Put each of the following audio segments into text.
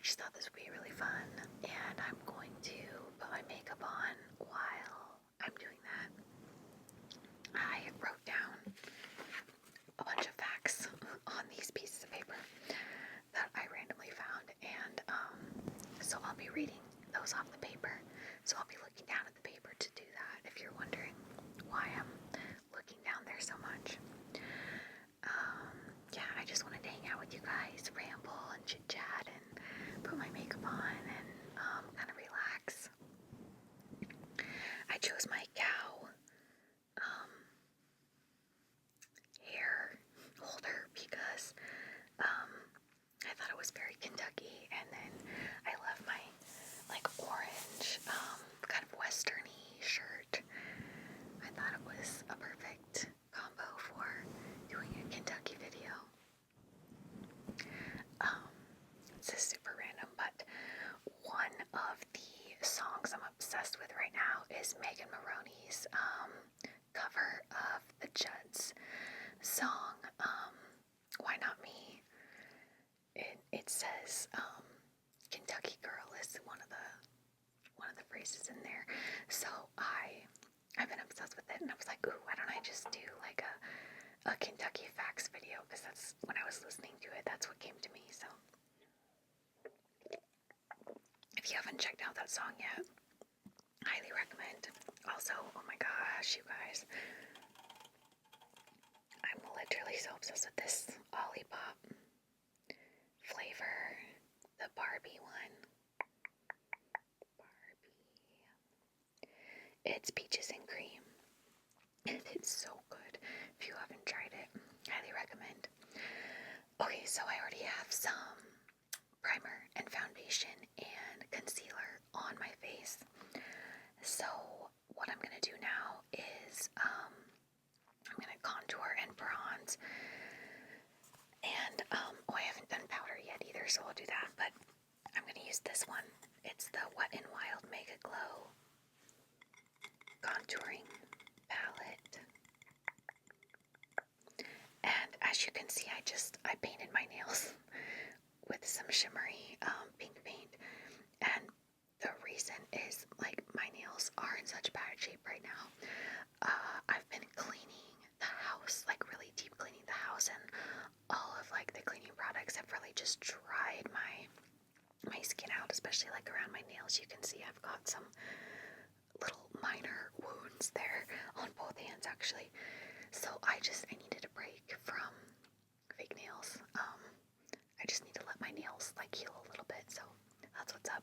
just thought this would be really fun, and I'm going to put my makeup on while I'm doing that. I wrote down a bunch of facts on these pieces of paper that I randomly found, and so I'll be reading those off the paper. So I'll be looking down at the paper to do that, if you're wondering why I'm looking down there so much. Yeah, I just wanted to hang out with you guys, ramble and chit chat, and put my makeup on and kind of relax. I chose my cow hair holder because I thought it was very Kentucky, and then I love my like orange kind of westerny shirt. I thought it was a perfect combo for doing a Kentucky video. This is super random, but one of the songs I'm obsessed with right now is Megan Maroney's cover of the Judds song, Why Not Me? It says, Kentucky Girl is one of the phrases in there. So I've been obsessed with it, and I was like, ooh, why don't I just do like a Kentucky Facts video? Because that's when I was listening to it, that's what came to me. So if you haven't checked out that song yet, highly recommend. Also, oh my gosh, you guys, I'm literally so obsessed with this Olipop flavor, the Barbie one. It's peaches and cream, and it's so good. If you haven't tried it, highly recommend. Okay, so I already have some primer and foundation and concealer on my face. So what I'm gonna do now is I'm gonna contour and bronze, and I haven't done powder yet either, so I'll do that. But I'm gonna use this one. It's the Wet n Wild Mega Glow contouring palette, and as you can see, I painted my nails with some shimmery pink paint, and the reason is like my nails are in such bad shape right now. I've been cleaning the house, like really deep cleaning the house, and all of like the cleaning products have really just dried my skin out, especially like around my nails. You can see I've got some little minor wounds there on both hands actually. So I needed a break from fake nails. I just need to let my nails like heal a little bit, so that's what's up.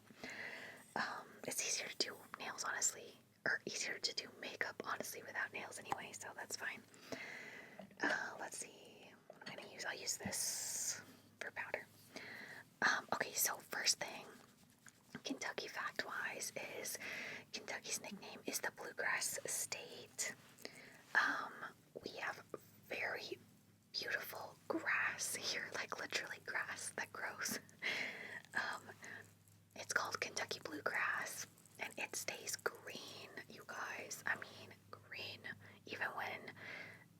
It's easier to do nails honestly, or easier to do makeup honestly without nails anyway, so that's fine. Let's see what I'm gonna use. I'll use this for powder. Okay, so first thing, Kentucky fact-wise, is Kentucky's nickname is the Bluegrass State. We have very beautiful grass here, like literally grass that grows. It's called Kentucky Bluegrass, and it stays green, you guys. I mean, green. Even when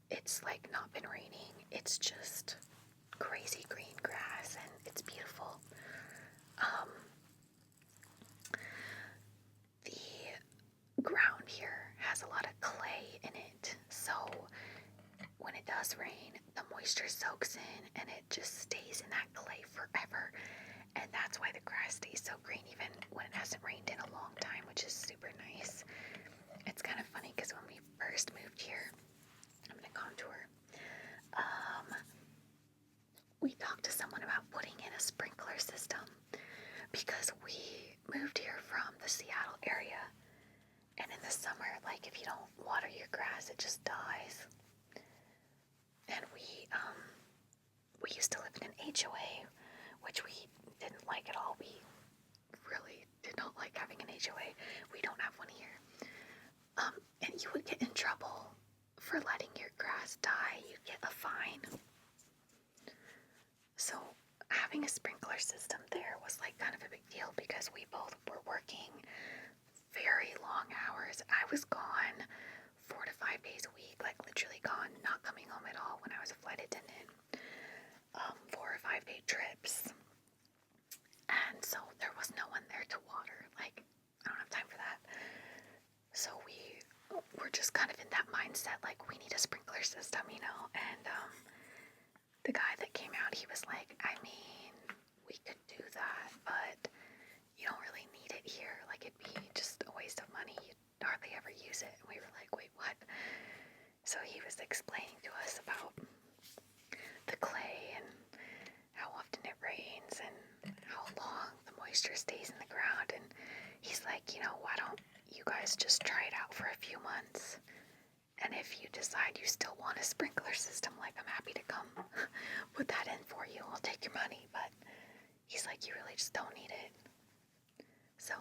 it's like not been raining, it's just crazy green grass, and it's beautiful. The ground here has a lot of clay in it, so when it does rain, the moisture soaks in and it just stays in that clay forever, and that's why the grass stays so green even when it hasn't rained in a long time, which is super nice. It's kind of funny because when we first moved here, I'm gonna contour. We talked to someone about putting in a sprinkler system because we moved here from the Seattle area, and in the summer, like if you don't water your grass, it just dies. And we used to live in an HOA, which we didn't like at all. We really did not like having an HOA. We don't have one here. And you would get in trouble for letting your grass die. You'd get a fine. So having a sprinkler system there was like kind of a big deal because we both were working very long hours. I was gone 4 to 5 days a week, like literally gone, not coming home at all when I was a flight attendant. 4 or 5 day trips. And so So he was explaining to us about the clay and how often it rains and how long the moisture stays in the ground. And he's like, why don't you guys just try it out for a few months? And if you decide you still want a sprinkler system, like, I'm happy to come put that in for you. I'll take your money. But he's like, you really just don't need it. So,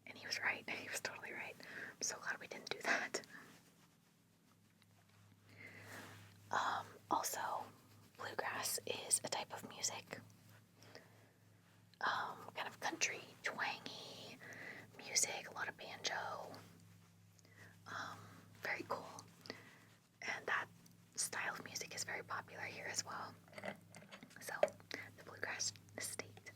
and he was right. He was totally right. I'm so glad we didn't do that. Also, bluegrass is a type of music. Kind of country, twangy music, a lot of banjo. Very cool. And that style of music is very popular here as well. So, the bluegrass state.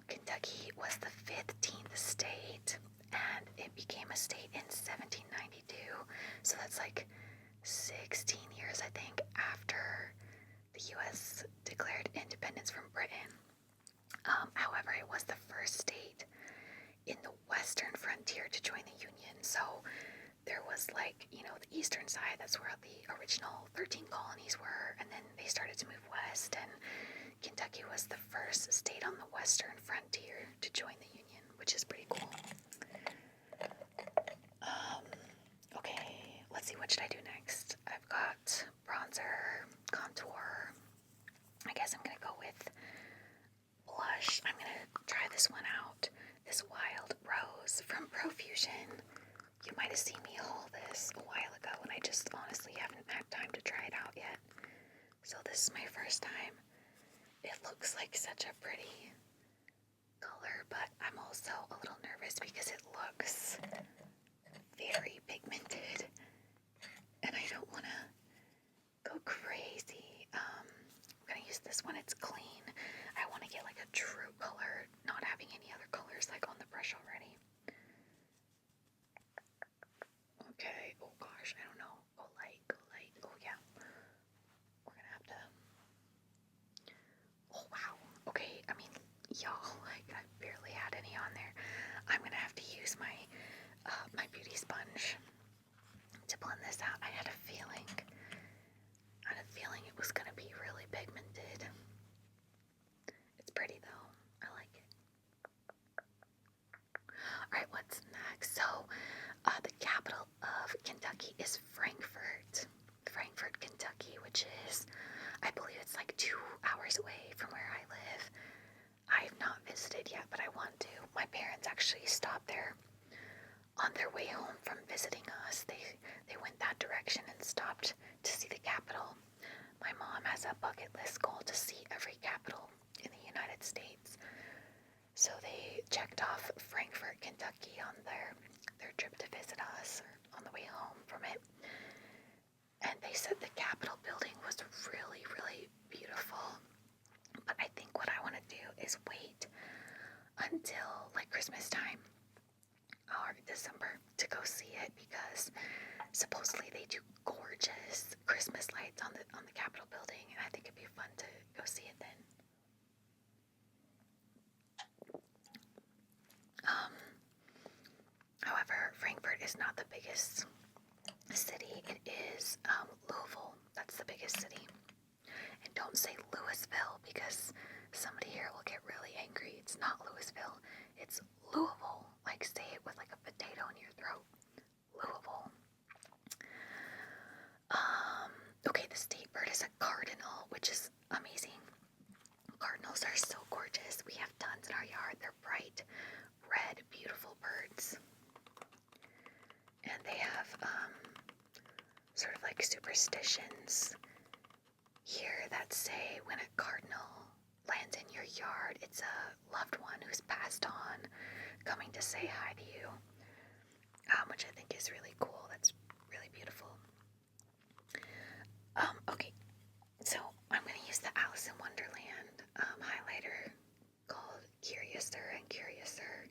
Kentucky was the 15th state, and it became a state in 1792. So that's like 16 years, I think, after the U.S. declared independence from Britain. However, it was the first state in the western frontier to join the Union. So there was the eastern side, that's where the original 13 colonies were, and then they started to move west, and Kentucky was the first state on the western frontier to join the Union, which is pretty cool. Okay, let's see, what should I do next? I've got bronzer, contour. I guess I'm gonna go with blush. I'm gonna try this one out. This Wild Rose from Profusion. You might have seen me haul this a while ago, and I just honestly haven't had time to try it out yet. So this is my first time. It looks like such a pretty color, but I'm also a little nervous because it looks very pigmented, and I don't want to go crazy. I'm gonna use this one. It's clean. I want to get like a true color, not having any other colors like on the brush already. Okay, oh gosh, I don't know. Go light, oh yeah. We're gonna have to, oh wow. Okay, I mean, y'all, like, I barely had any on there. I'm gonna have to use my beauty sponge to blend this out. I had a feeling it was gonna be really pigmented. It's pretty though, I like it. Alright, what's next? So, the capital of Kentucky is Frankfort, Kentucky, which is, I believe it's like 2 hours away from where I live. I have not visited yet, but I want to. My parents actually stopped there on their way home from visiting us. They went that direction and stopped to see the capital. My mom has a bucket list goal to see every capital in the United States. So they checked off Frankfort, Kentucky on their trip to visit us, or on the way home from it. And they said the Capitol building was really, really beautiful. But I think what I want to do is wait until like Christmas time or December to go see it, because supposedly they do gorgeous Christmas lights on the Capitol building, and I think it'd be fun to go see it then. However, Frankfort is not the biggest city. It is Louisville. That's the biggest city. And don't say Louisville, because somebody here will get really angry. It's not Louisville. It's Louisville. Like, say it with like a potato in your throat. Louisville. Okay, the state bird is a cardinal, which is amazing. Cardinals are so gorgeous. We have tons in our yard. They're bright red, beautiful birds. And they have sort of like superstitions here that say when a cardinal lands in your yard, it's a loved one who's passed on coming to say hi to you, which I think is really cool. That's really beautiful. Okay, so I'm going to use the Alice in Wonderland highlighter called Curiouser and Curiouser.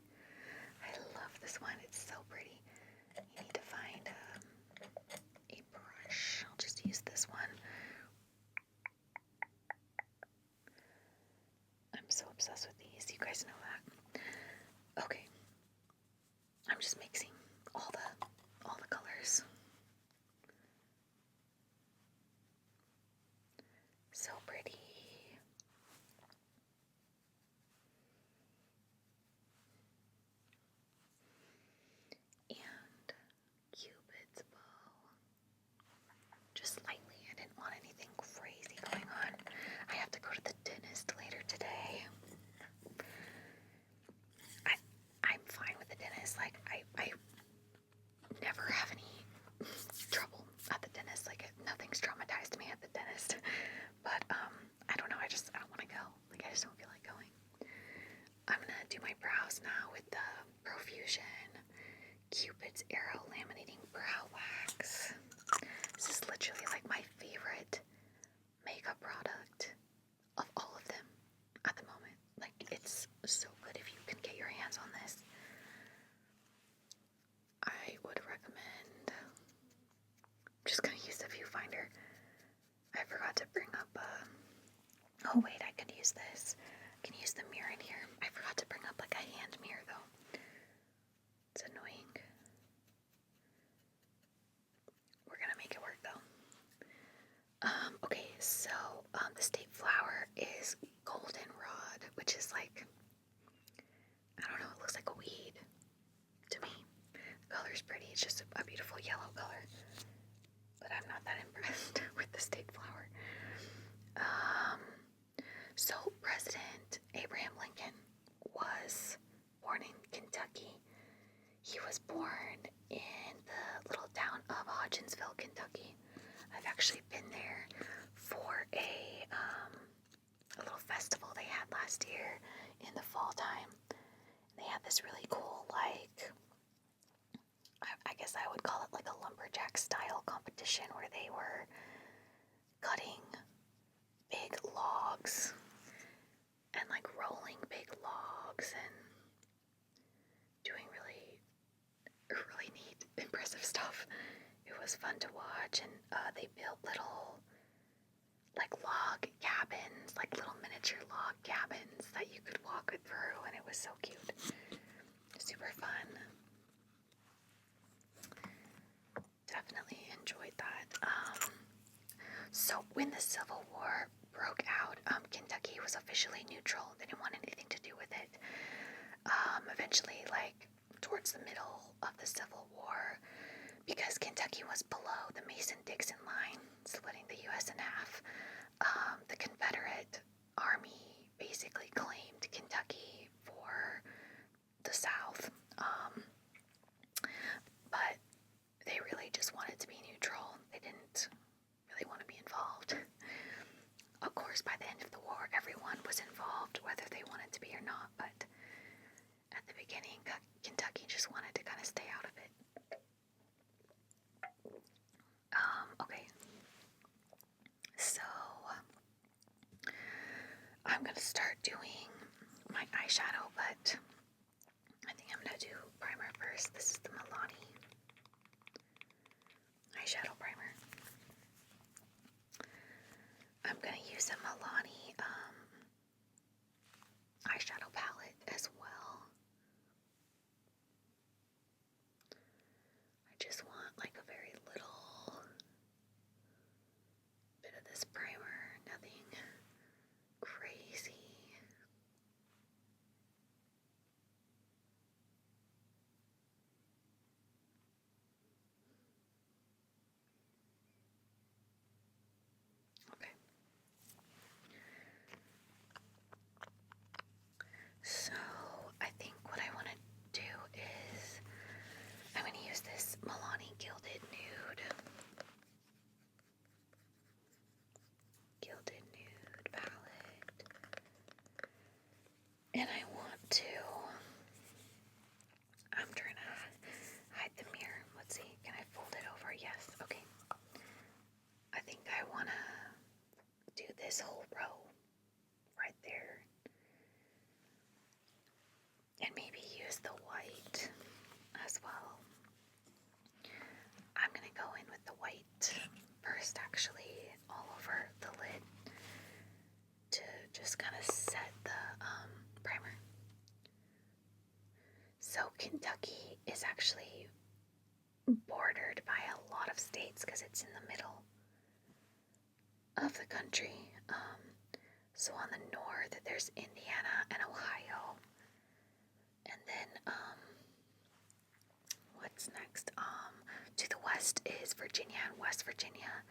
I love this one. It's so pretty. You need to find a brush. I'll just use this one. I'm so obsessed with these. You guys know that. Okay. I'm just mixing all the colors. Oh wait, I could use this. I can use the mirror in here. I forgot to bring up like a hand mirror though. It's annoying. We're gonna make it work though. Okay, so the state flower is goldenrod, which is like, I don't know, it looks like a weed to me. The color's pretty, it's just a beautiful yellow color. But I'm not that impressed with the state flower. So President Abraham Lincoln was born in Kentucky. He was born in the little town of Hodgenville, Kentucky. I've actually been there for a little festival they had last year in the fall time. They had this really cool, like, I guess I would call it like a lumberjack style competition where they were cutting big logs and like rolling big logs and doing really neat, impressive stuff. It was fun to watch, and they built little like log cabins, like little miniature log cabins that you could walk through, and it was so cute. Super fun. Definitely enjoyed that. So when the Civil War broke out, Kentucky was officially neutral. They didn't want anything to do with it. Eventually, like towards the middle of the Civil War, because Kentucky was below the Mason-Dixon line, splitting the U.S. in half, the Confederate Army basically claimed Kentucky for the South. But they really just wanted to be neutral. They didn't really want to be involved. Of course, by the end of the war, everyone was involved, whether they wanted to be or not, but at the beginning, Kentucky just wanted to kind of stay out of it. Okay. So, I'm going to start doing my eyeshadow, but I think I'm going to do primer first. This is the Milani eyeshadow primer. I'm going to use a Milani eyeshadow palette as well. I just want like a very little bit of this primer, nothing crazy. Okay. So I think what I want to do is I'm going to use this Milani Gilded Nude palette, and I want to, I'm trying to hide the mirror. Let's see, can I fold it over? Yes, okay. I think I want to do this whole row right there, and maybe use the white as well. I'm going to go in with the white first, actually, all over the lid to just kind of set the primer. So Kentucky is actually bordered by a lot of states because it's in the middle of the country. So on the north, there's Indiana and Ohio. And then, what's next? To the west is Virginia and West Virginia.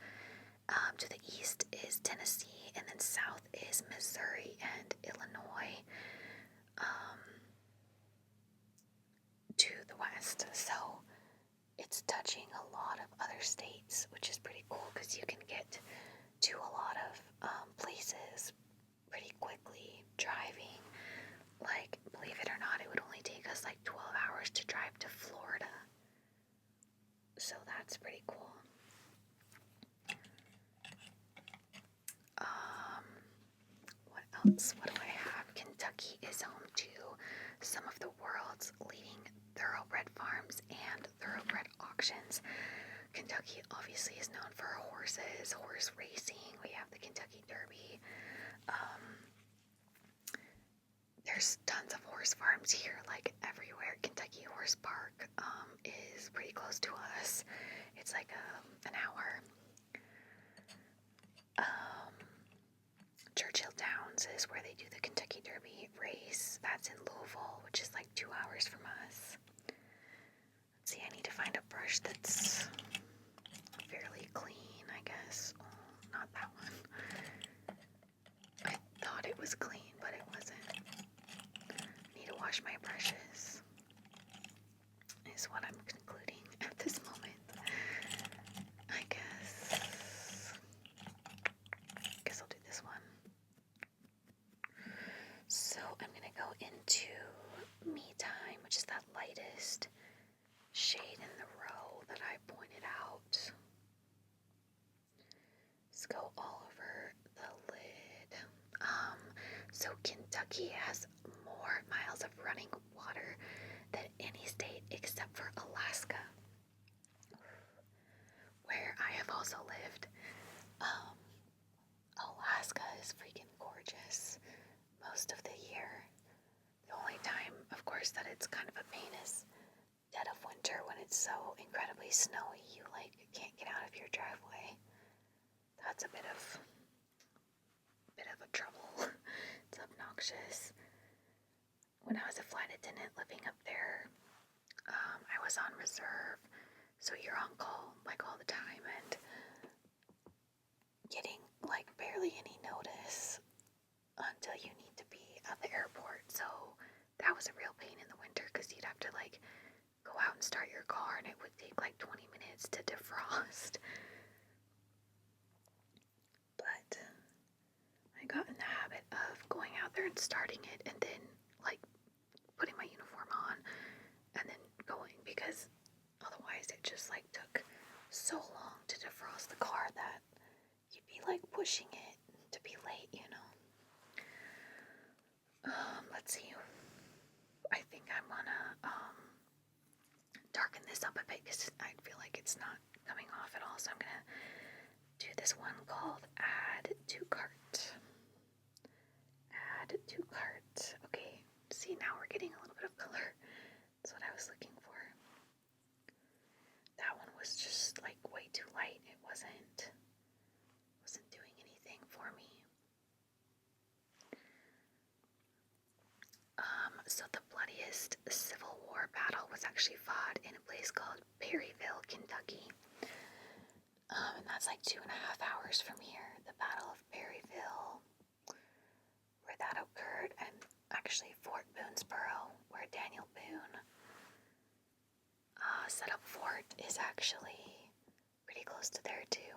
To the east is Tennessee, and then south is Missouri and Illinois. To the west, so it's touching a lot of other states, which is pretty cool because you can get to a lot of places pretty quickly driving. Like, believe it or not, it would only take us like 12 hours to drive to Florida. So that's pretty cool. What else? What do I have? Kentucky is home to some of the world's leading thoroughbred farms and thoroughbred auctions. Kentucky obviously is known for horses, horse racing. We have the Kentucky Derby. horse farms here, like everywhere. Kentucky Horse Park is pretty close to us. It's like an hour. Churchill Downs is where they do the Kentucky Derby race. That's in Louisville, which is like 2 hours from us. Let's see, I need to find a brush that's fairly clean, I guess. Oh, not that one. I thought it was clean, but it wasn't. I need to wash my brushes, is what I'm concluding at this moment. I guess I'll do this one. So I'm gonna go into Me Time, which is that lightest shade in the row that I pointed out. Let's go all over the lid. So Kentucky has more miles of running water than any state except for Alaska, where I have also lived. Alaska is freaking gorgeous most of the year. The only time, of course, that it's kind of a pain is dead of winter when it's so incredibly snowy you can't get out of your driveway. That's a bit of a trouble. It's obnoxious. When I was a flight attendant living up there, I was on reserve, so you're on call all the time and getting barely any notice until you need to be at the airport. So that was a real pain in the winter because you'd have to go out and start your car and it would take 20 minutes to defrost. But I got in the habit of going out there and starting it and then putting my uniform on and then going, because otherwise it just took so long to defrost the car that you'd be pushing it to be late, you know. Let's see. I think I'm gonna darken this up a bit because I feel like it's not coming off at all. So I'm gonna do this one called Add to Cart. Add to Cart. Okay. See, now we're getting a little bit of color. That's what I was looking for. That one was just way too light. It wasn't doing anything for me. So the bloodiest Civil War battle was actually fought in a place called Perryville, Kentucky. And that's 2.5 hours from here. The Battle of Perryville, where that occurred, and actually Fort Boonesborough, where Daniel Boone set up fort, is actually pretty close to there too.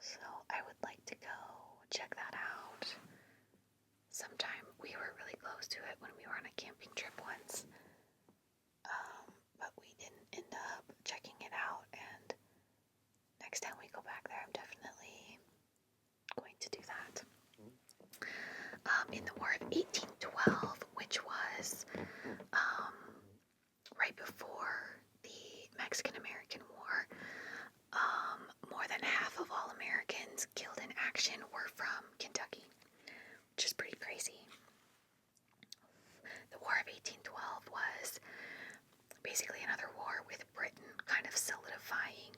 So I would like to go check that out sometime. We were really close to it when we were on a camping trip once, but we didn't end up checking it out, and next time we go back there I'm definitely going to do that. In the War of 1812, which was right before the Mexican-American War, more than half of all Americans killed in action were from Kentucky, which is pretty crazy. The War of 1812 was basically another war with Britain kind of solidifying,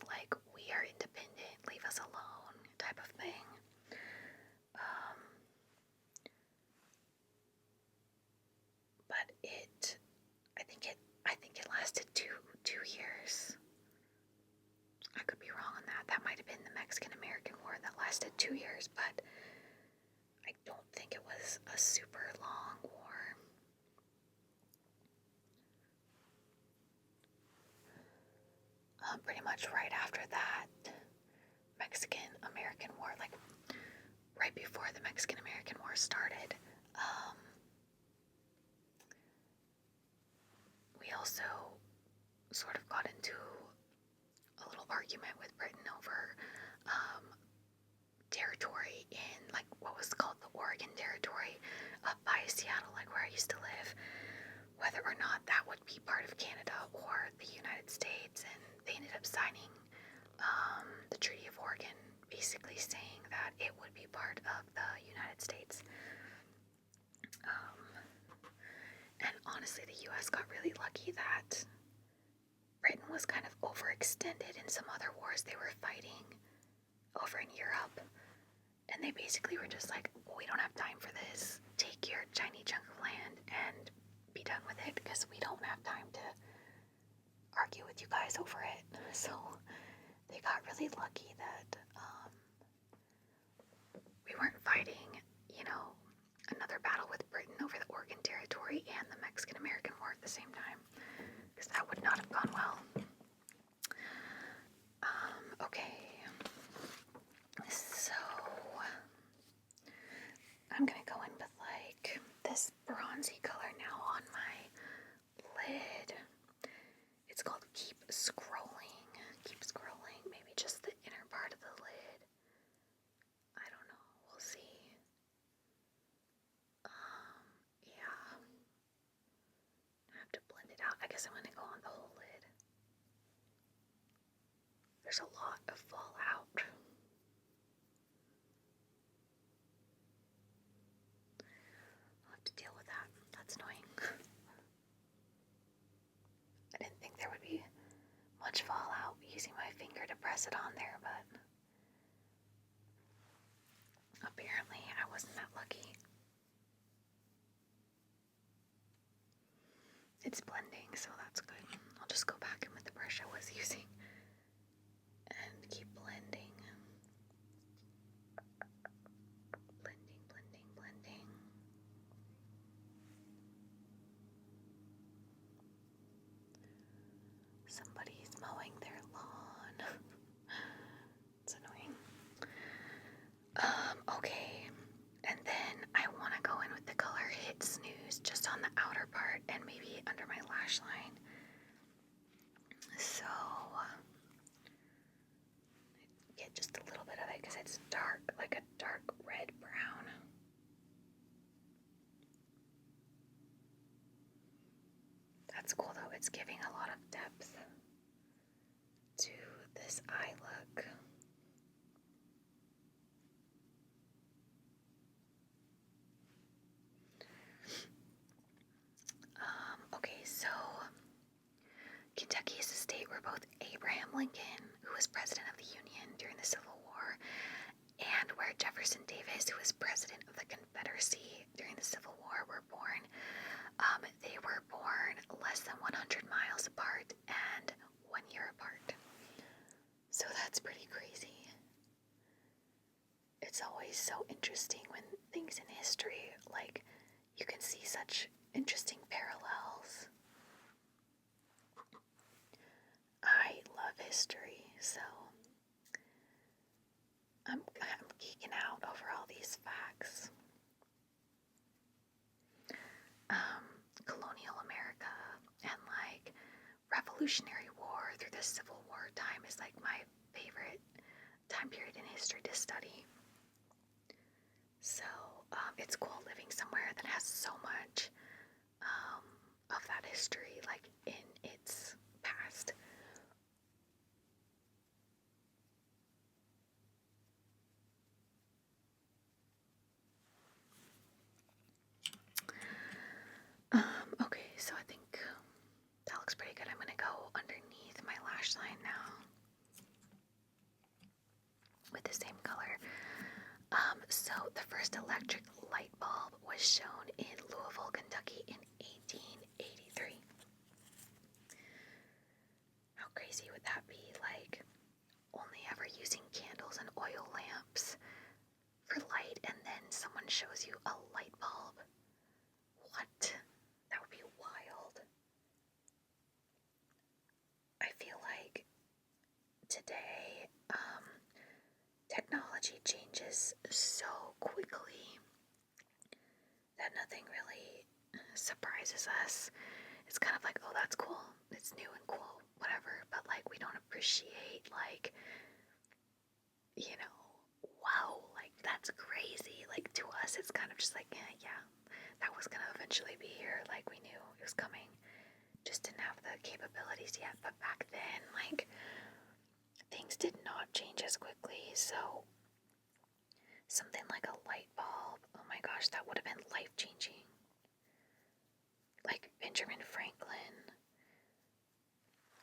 we are independent, leave us alone type of thing. But I think it lasted two years. I could be wrong on that. That might have been the Mexican-American War that lasted 2 years, but I don't think it was a super long war. Pretty much right after that Mexican-American War, right before the Mexican-American War started, we also sort of got into a little argument with Britain over territory in what was called the Oregon Territory up by Seattle, where I used to live, whether or not that would be part of Canada or the United States. And they ended up signing the Treaty of Oregon, basically saying that that it would be part of the United States. And honestly, the US got really lucky that Britain was kind of overextended in some other wars they were fighting over in Europe. And they basically were just like, we don't have time for this. Take your tiny chunk of land and be done with it, because we don't have time to argue with you guys over it. So they got really lucky that we weren't fighting, another battle with Britain over the Oregon Territory and the Mexican-American War at the same time, because that would not have gone well. Okay, so I'm gonna go in with like this bronzy color now on my lid. It's called Keep Scrolling. Keep Scrolling. Maybe just the inner part of the lid. I don't know. We'll see. Yeah. I have to blend it out. I guess I'm gonna go on the whole lid. There's a lot of fallout. I'll have to deal with that. That's annoying. I didn't think there would be much fallout using my finger to press it on there, but apparently I wasn't that lucky. It's blending, so that's good. I'll just go back in with the brush I was using and keep blending. Blending, blending, blending. Somebody's mowing their lawn. It's annoying. Okay. And then I want to go in with the color Hit Snooze just on the outer part and maybe under my lash line. So, get just a little bit of it because it's dark, like a dark red brown. That's cool though, it's giving a lot of depth to this eye look. Okay, so Kentucky is a state where both Abraham Lincoln, who was president of the Union during the Civil War, and where Jefferson Davis, who was president of the Confederacy during the Civil War, were born. They were born less than 100 miles apart and 1 year apart. So that's pretty crazy. It's always so interesting when things in history, like, you can see such interesting parallels. I love history, so I'm geeking out over all these facts. Colonial America and like Revolutionary War through the Civil War time is like my favorite time period in history to study. So it's cool living somewhere that has so much of that history like in its past. Okay, so I think that looks pretty good. I'm gonna go underneath my lash line now with the same color. So the first electric light bulb was shown in Louisville, Kentucky in 1883. How crazy would that be? Like, only ever using candles and oil lamps for light, and then someone shows you a light bulb. What? That would be wild. I feel like today, technology changes so quickly that nothing really surprises us. It's kind of like, oh, that's cool. It's new and cool, whatever. But like, we don't appreciate like, wow, like that's crazy. Like to us, it's kind of just like, yeah, that was gonna eventually be here. Like we knew it was coming, just didn't have the capabilities yet. But back then, like things did not change as quickly. So something like a light bulb. Oh my gosh, that would have been life changing. Like Benjamin Franklin,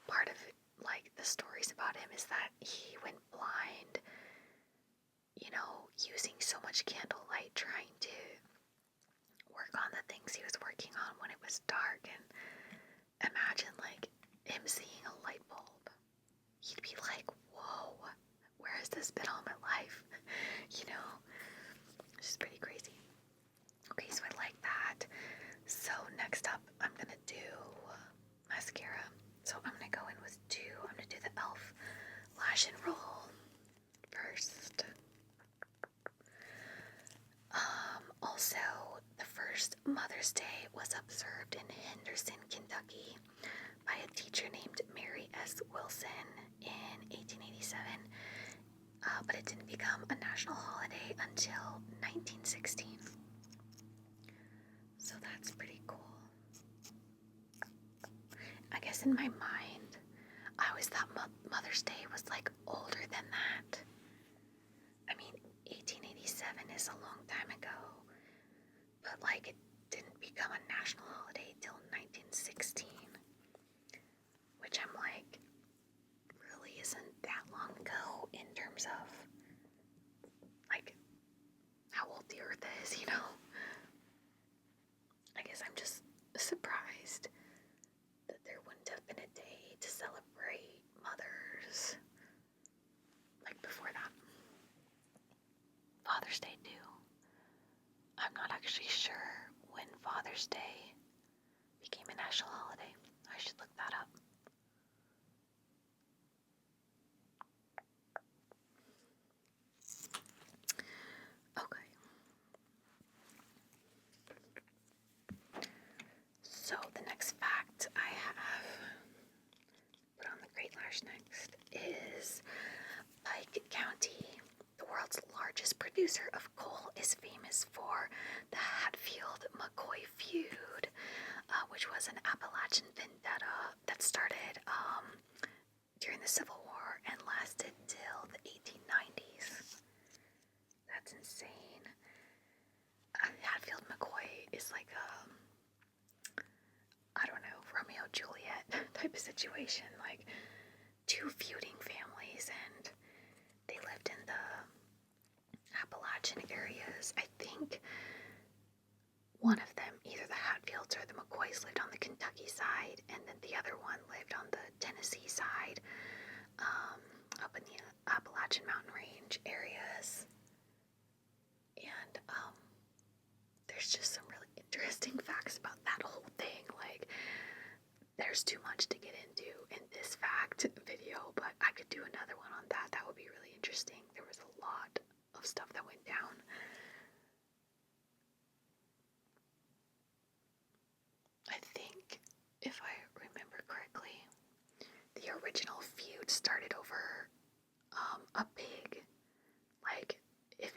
part of like the stories about him is that he went blind, using so much candlelight trying to work on the things he was working on when it was dark. And imagine like him seeing a light bulb. He'd be like, whoa, where has this been all my life? Which is pretty crazy. Okay, so I like that. So next up, I'm gonna do mascara. So I'm gonna go in with two. I'm gonna do the e.l.f. Lash and Roll first. Also, the first Mother's Day was observed in Henderson, Kentucky by a teacher named Mary S. Wilson in 1887, but it didn't become a national holiday until 1916. So that's pretty cool. I guess in my mind, I always thought Mother's Day was like older than that. I mean, 1887 is a long time ago, but like it didn't become a national holiday till 1916, which I'm like, really isn't that long ago in terms of like how old the earth is, I guess I'm just surprised that there wouldn't have been a day to celebrate mothers like before that. Father's Day too. I'm not actually sure when Father's Day became a national holiday. I should look that up. Okay. So the next fact I have put on the Great Lash next is Pike County, the world's largest producer of coal, is famous for the Hatfield-McCoy feud, which was an Appalachian vendetta that started during the Civil War and lasted till the 1890s. That's insane. Hatfield-McCoy is like I don't know, Romeo Juliet type of situation, like two feuding families, and they lived in the Appalachian areas. I think one of them, either the Hatfields or the McCoys, lived on the Kentucky side, and then the other one lived on the Tennessee side, up in the Appalachian Mountain Range areas. And there's just some really interesting facts about that whole thing. Like, there's too much to get into in this fact video, but I could do another one on that. That would be really interesting. There was a lot of stuff that went down. I think, if I remember correctly, the original feud started over a pig. Like, if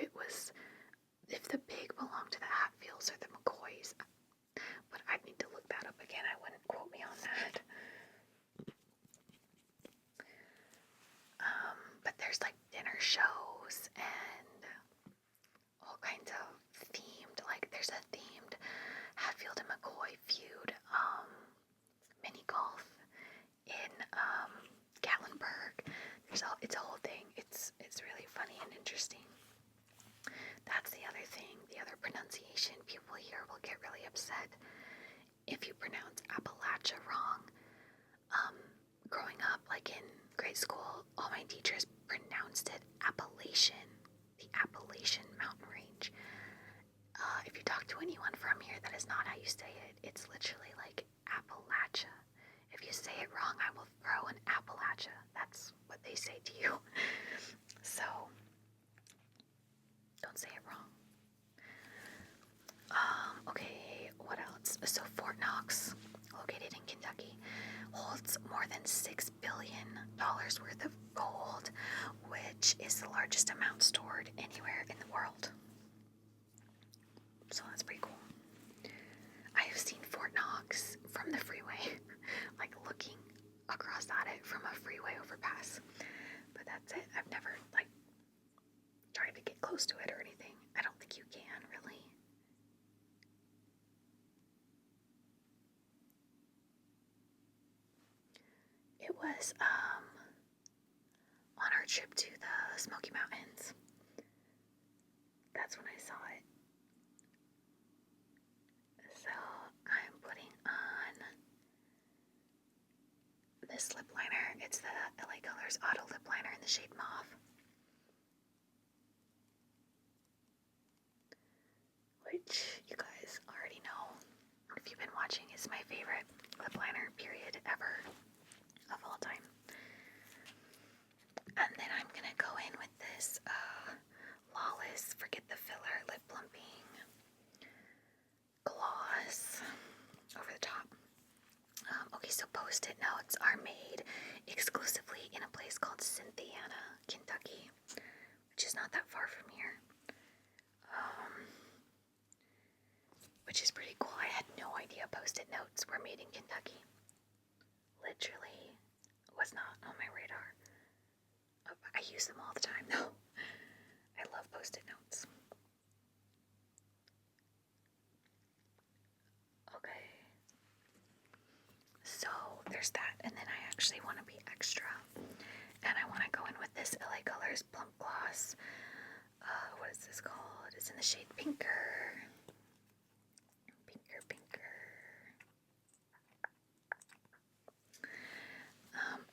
the pig belonged to the Hatfields or the McCoys. But I'd need to look that up again. I wouldn't quote me on that. But there's like dinner shows and all kinds of themed, like there's a themed Hatfield and McCoy feud mini golf in Gatlinburg. It's a whole thing. It's really funny and interesting. That's the other thing, the other pronunciation. People here will get really upset if you pronounce Appalachia wrong. Growing up, like in grade school, all my teachers pronounced it Appalachian, the Appalachian Mountain Range. If you talk to anyone from here, that is not how you say it. It's literally like Appalachia. If you say it wrong, I will throw an Appalachia. That's what they say to you. So, don't say it wrong. Okay, what else? So Fort Knox, located in Kentucky, holds more than $6 billion worth of gold, which is the largest amount stored anywhere in the world. So that's pretty cool. I have seen Fort Knox from the freeway, like looking across at it from a freeway overpass. But that's it. I've never tried to get close to it or anything. was on our trip to the Smoky Mountains. That's when I saw it. So I'm putting on this lip liner. It's the LA Colors Auto Lip Liner in the shade Mauve. Which you guys already know, if you've been watching, is my favorite lip liner period ever of all time. And then I'm gonna go in with this Lawless Forget the Filler Lip Plumping Gloss over the top. Okay, so Post-it notes are made exclusively in a place called Cynthiana, Kentucky, which is not that far from here. Which is pretty cool. I had no idea Post-it notes were made in Kentucky. Literally was not on my radar. I use them all the time though. I love Post-it notes. Okay. So there's that, and then I actually want to be extra. And I want to go in with this LA Colors Plump Gloss. What is this called? It's in the shade Pinker.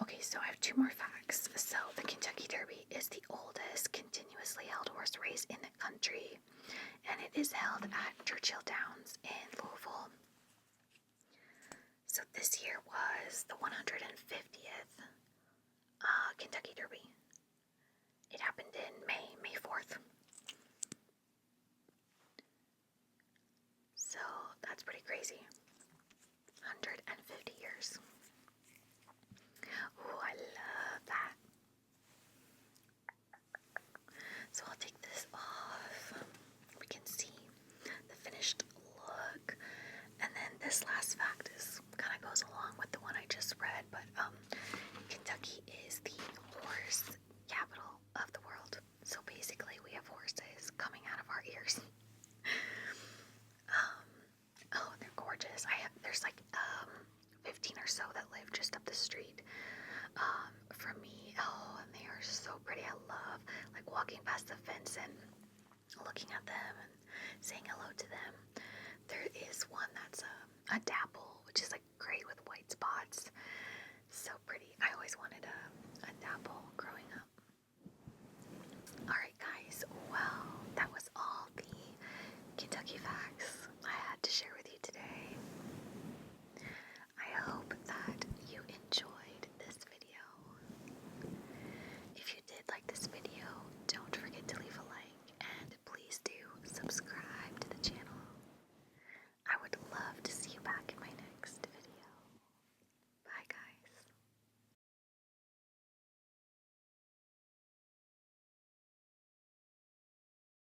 Okay, so I have two more facts. So the Kentucky Derby is the oldest continuously held horse race in the country, and it is held at Churchill Downs in Louisville. So this year was the 150th Kentucky Derby. It happened in May 4th. So that's pretty crazy. 150 years. Ooh, I love that. So I'll take this off. We can see the finished look. And then this last fact is kind of goes along with the one I just read, but Kentucky is the horse capital of the world. So basically we have horses coming out of our ears. Oh, they're gorgeous. There's like 15 or so that live just up the street from me. Oh, and they are so pretty. I love like walking past the fence and looking at them and saying hello to them. There is one that's a dapple, which is like gray with white spots. So pretty. I always wanted